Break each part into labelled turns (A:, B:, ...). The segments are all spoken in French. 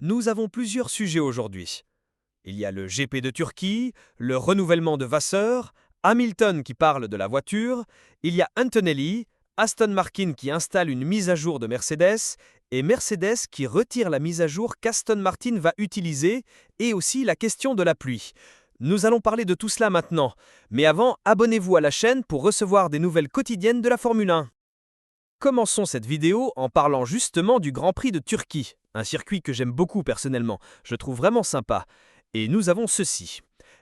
A: Nous avons plusieurs sujets aujourd'hui. Il y a le GP de Turquie, le renouvellement de Vasseur, Hamilton qui parle de la voiture, il y a Antonelli, Aston Martin qui installe une mise à jour de Mercedes et Mercedes qui retire la mise à jour qu'Aston Martin va utiliser et aussi la question de la pluie. Nous allons parler de tout cela maintenant, mais avant, abonnez-vous à la chaîne pour recevoir des nouvelles quotidiennes de la Formule 1. Commençons cette vidéo en parlant justement du Grand Prix de Turquie, un circuit que j'aime beaucoup personnellement, je trouve vraiment sympa. Et nous avons ceci.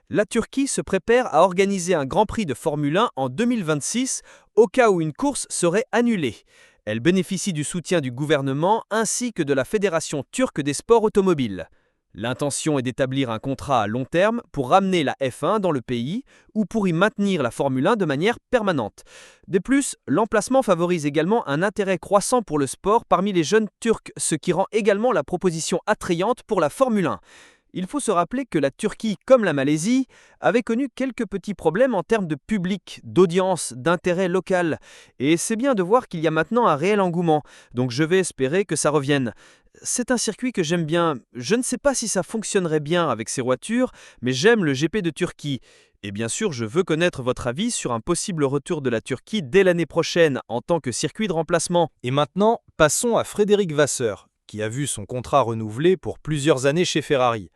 A: La Turquie se prépare à organiser un Grand Prix de Formule 1 en 2026 au cas où une course serait annulée. Elle bénéficie du soutien du gouvernement ainsi que de la Fédération turque des sports automobiles. L'intention est d'établir un contrat à long terme pour ramener la F1 dans le pays ou pour y maintenir la Formule 1 de manière permanente. De plus, l'emplacement favorise également un intérêt croissant pour le sport parmi les jeunes Turcs, ce qui rend également la proposition attrayante pour la Formule 1. Il faut se rappeler que la Turquie, comme la Malaisie, avait connu quelques petits problèmes en termes de public, d'audience, d'intérêt local. Et c'est bien de voir qu'il y a maintenant un réel engouement, donc je vais espérer que ça revienne. C'est un circuit que j'aime bien. Je ne sais pas si ça fonctionnerait bien avec ces voitures, mais j'aime le GP de Turquie. Et bien sûr, je veux connaître votre avis sur un possible retour de la Turquie dès l'année prochaine en tant que circuit de remplacement.
B: Et maintenant, passons à Frédéric Vasseur, qui a vu son contrat renouvelé pour plusieurs années chez Ferrari.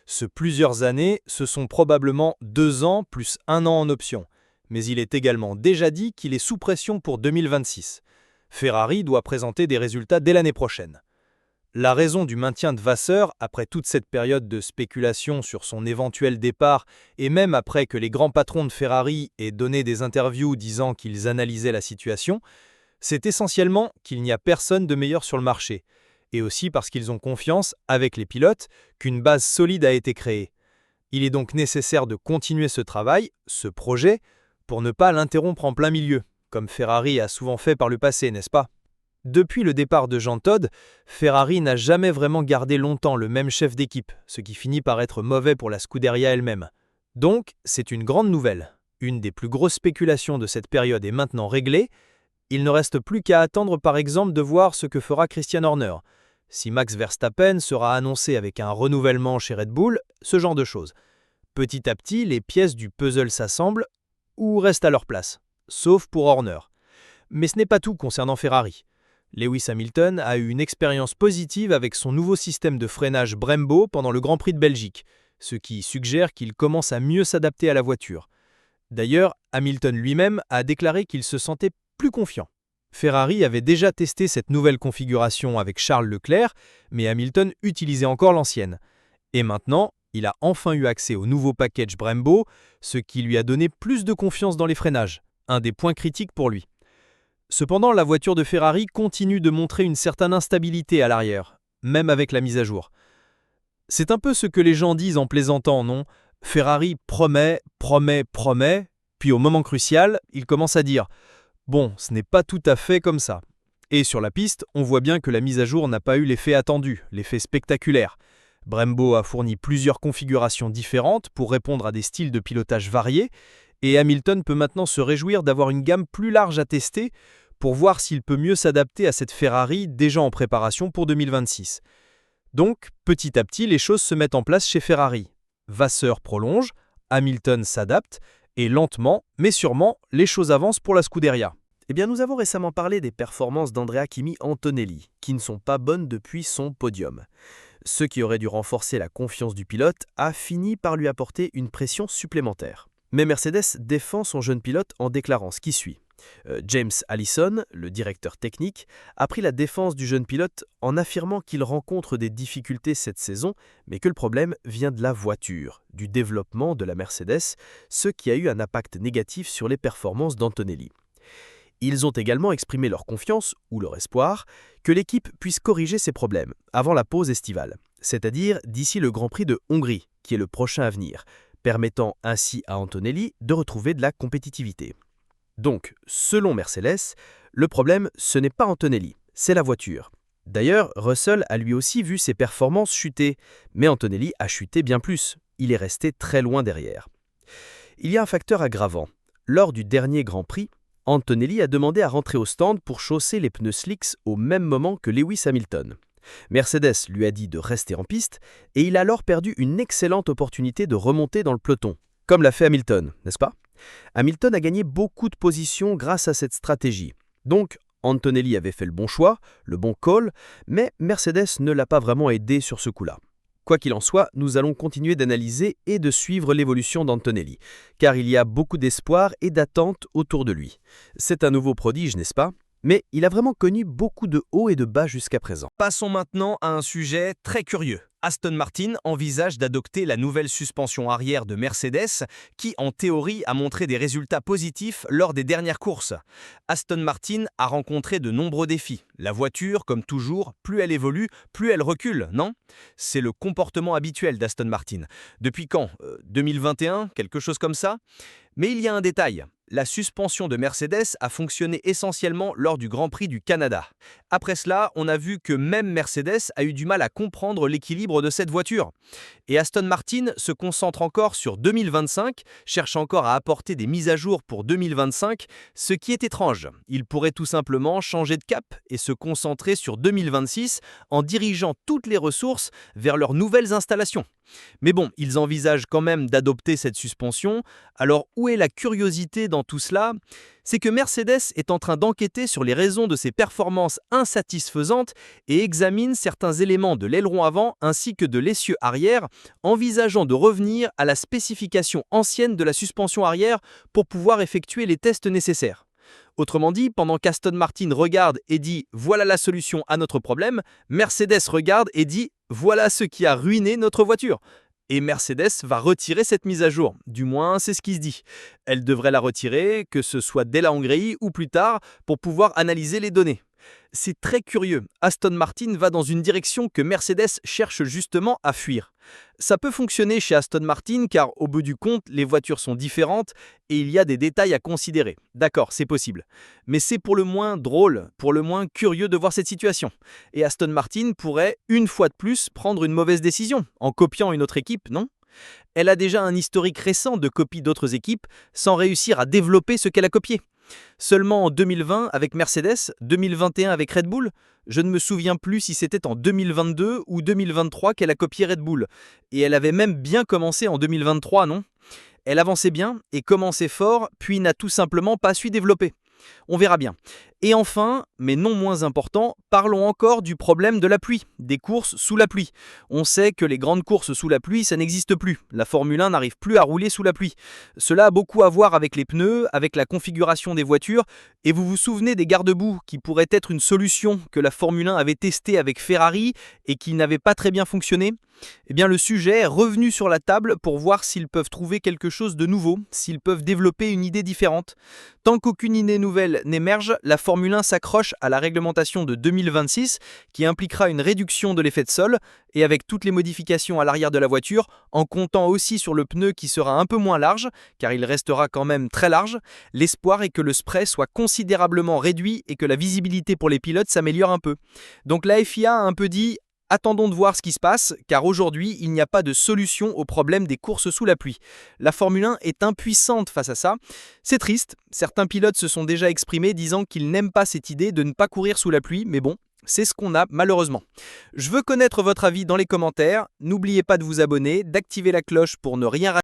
B: Ce plusieurs années, ce sont probablement 2 ans plus 1 an en option. Mais il est également déjà dit qu'il est sous pression pour 2026. Ferrari doit présenter des résultats dès l'année prochaine. La raison du maintien de Vasseur, après toute cette période de spéculation sur son éventuel départ, et même après que les grands patrons de Ferrari aient donné des interviews disant qu'ils analysaient la situation, c'est essentiellement qu'il n'y a personne de meilleur sur le marché, et aussi parce qu'ils ont confiance, avec les pilotes, qu'une base solide a été créée. Il est donc nécessaire de continuer ce travail, ce projet, pour ne pas l'interrompre en plein milieu, comme Ferrari a souvent fait par le passé, n'est-ce pas ? Depuis le départ de Jean Todt, Ferrari n'a jamais vraiment gardé longtemps le même chef d'équipe, ce qui finit par être mauvais pour la Scuderia elle-même. Donc, c'est une grande nouvelle. Une des plus grosses spéculations de cette période est maintenant réglée. Il ne reste plus qu'à attendre par exemple de voir ce que fera Christian Horner. Si Max Verstappen sera annoncé avec un renouvellement chez Red Bull, ce genre de choses. Petit à petit, les pièces du puzzle s'assemblent ou restent à leur place, sauf pour Horner. Mais ce n'est pas tout concernant Ferrari. Lewis Hamilton a eu une expérience positive avec son nouveau système de freinage Brembo pendant le Grand Prix de Belgique, ce qui suggère qu'il commence à mieux s'adapter à la voiture. D'ailleurs, Hamilton lui-même a déclaré qu'il se sentait plus confiant. Ferrari avait déjà testé cette nouvelle configuration avec Charles Leclerc, mais Hamilton utilisait encore l'ancienne. Et maintenant, il a enfin eu accès au nouveau package Brembo, ce qui lui a donné plus de confiance dans les freinages, un des points critiques pour lui. Cependant, la voiture de Ferrari continue de montrer une certaine instabilité à l'arrière, même avec la mise à jour. C'est un peu ce que les gens disent en plaisantant, non ? Ferrari promet, puis au moment crucial, il commence à dire « Bon, ce n'est pas tout à fait comme ça ». Et sur la piste, on voit bien que la mise à jour n'a pas eu l'effet attendu, l'effet spectaculaire. Brembo a fourni plusieurs configurations différentes pour répondre à des styles de pilotage variés, et Hamilton peut maintenant se réjouir d'avoir une gamme plus large à tester pour voir s'il peut mieux s'adapter à cette Ferrari déjà en préparation pour 2026. Donc, petit à petit, les choses se mettent en place chez Ferrari. Vasseur prolonge, Hamilton s'adapte, et lentement, mais sûrement, les choses avancent pour la Scuderia.
A: Eh bien, nous avons récemment parlé des performances d'Andrea Kimi Antonelli, qui ne sont pas bonnes depuis son podium. Ce qui aurait dû renforcer la confiance du pilote a fini par lui apporter une pression supplémentaire. Mais Mercedes défend son jeune pilote en déclarant ce qui suit. James Allison, le directeur technique, a pris la défense du jeune pilote en affirmant qu'il rencontre des difficultés cette saison, mais que le problème vient de la voiture, du développement de la Mercedes, ce qui a eu un impact négatif sur les performances d'Antonelli. Ils ont également exprimé leur confiance, ou leur espoir, que l'équipe puisse corriger ces problèmes avant la pause estivale, c'est-à-dire d'ici le Grand Prix de Hongrie, qui est le prochain à venir, permettant ainsi à Antonelli de retrouver de la compétitivité. Donc, selon Mercedes, le problème, ce n'est pas Antonelli, c'est la voiture. D'ailleurs, Russell a lui aussi vu ses performances chuter, mais Antonelli a chuté bien plus, il est resté très loin derrière. Il y a un facteur aggravant. Lors du dernier Grand Prix, Antonelli a demandé à rentrer au stand pour chausser les pneus slicks au même moment que Lewis Hamilton. Mercedes lui a dit de rester en piste et il a alors perdu une excellente opportunité de remonter dans le peloton, comme l'a fait Hamilton, n'est-ce pas? Hamilton a gagné beaucoup de positions grâce à cette stratégie. Donc, Antonelli avait fait le bon choix, le bon call, mais Mercedes ne l'a pas vraiment aidé sur ce coup-là. Quoi qu'il en soit, nous allons continuer d'analyser et de suivre l'évolution d'Antonelli, car il y a beaucoup d'espoir et d'attente autour de lui. C'est un nouveau prodige, n'est-ce pas? Mais il a vraiment connu beaucoup de hauts et de bas jusqu'à présent. Passons maintenant à un sujet très curieux. Aston Martin envisage d'adopter la nouvelle suspension arrière de Mercedes qui, en théorie, a montré des résultats positifs lors des dernières courses. Aston Martin a rencontré de nombreux défis. La voiture, comme toujours, plus elle évolue, plus elle recule, non? C'est le comportement habituel d'Aston Martin. Depuis quand? 2021? Quelque chose comme ça? Mais il y a un détail. La suspension de Mercedes a fonctionné essentiellement lors du Grand Prix du Canada. Après cela, on a vu que même Mercedes a eu du mal à comprendre l'équilibre de cette voiture. Et Aston Martin se concentre encore sur 2025, cherche encore à apporter des mises à jour pour 2025, ce qui est étrange. Il pourrait tout simplement changer de cap et se concentrer sur 2026 en dirigeant toutes les ressources vers leurs nouvelles installations. Mais bon, ils envisagent quand même d'adopter cette suspension. Alors où est la curiosité dans tout cela? C'est que Mercedes est en train d'enquêter sur les raisons de ses performances insatisfaisantes et examine certains éléments de l'aileron avant ainsi que de l'essieu arrière, envisageant de revenir à la spécification ancienne de la suspension arrière pour pouvoir effectuer les tests nécessaires. Autrement dit, pendant qu'Aston Martin regarde et dit « voilà la solution à notre problème », Mercedes regarde et dit « voilà ce qui a ruiné notre voiture ». Et Mercedes va retirer cette mise à jour, du moins c'est ce qui se dit. Elle devrait la retirer, que ce soit dès la Hongrie ou plus tard, pour pouvoir analyser les données. C'est très curieux, Aston Martin va dans une direction que Mercedes cherche justement à fuir. Ça peut fonctionner chez Aston Martin car au bout du compte, les voitures sont différentes et il y a des détails à considérer. D'accord, c'est possible. Mais c'est pour le moins drôle, pour le moins curieux de voir cette situation. Et Aston Martin pourrait, une fois de plus, prendre une mauvaise décision en copiant une autre équipe, non ? Elle a déjà un historique récent de copie d'autres équipes sans réussir à développer ce qu'elle a copié. Seulement en 2020 avec Mercedes, 2021 avec Red Bull, je ne me souviens plus si c'était en 2022 ou 2023 qu'elle a copié Red Bull. Et elle avait même bien commencé en 2023, non? Elle avançait bien et commençait fort, puis n'a tout simplement pas su développer. On verra bien. Et enfin, mais non moins important, parlons encore du problème de la pluie, des courses sous la pluie. On sait que les grandes courses sous la pluie, ça n'existe plus. La Formule 1 n'arrive plus à rouler sous la pluie. Cela a beaucoup à voir avec les pneus, avec la configuration des voitures, et vous vous souvenez des garde-boue qui pourraient être une solution que la Formule 1 avait testée avec Ferrari et qui n'avait pas très bien fonctionné? Eh bien, le sujet est revenu sur la table pour voir s'ils peuvent trouver quelque chose de nouveau, s'ils peuvent développer une idée différente. Tant qu'aucune idée nouvelle n'émerge, la Formule 1 s'accroche à la réglementation de 2026 qui impliquera une réduction de l'effet de sol et avec toutes les modifications à l'arrière de la voiture, en comptant aussi sur le pneu qui sera un peu moins large, car il restera quand même très large, l'espoir est que le spray soit considérablement réduit et que la visibilité pour les pilotes s'améliore un peu. Donc la FIA a un peu dit « attendons de voir ce qui se passe, car aujourd'hui, il n'y a pas de solution au problème des courses sous la pluie. » La Formule 1 est impuissante face à ça. C'est triste, certains pilotes se sont déjà exprimés disant qu'ils n'aiment pas cette idée de ne pas courir sous la pluie, mais bon, c'est ce qu'on a malheureusement. Je veux connaître votre avis dans les commentaires. N'oubliez pas de vous abonner, d'activer la cloche pour ne rien rater.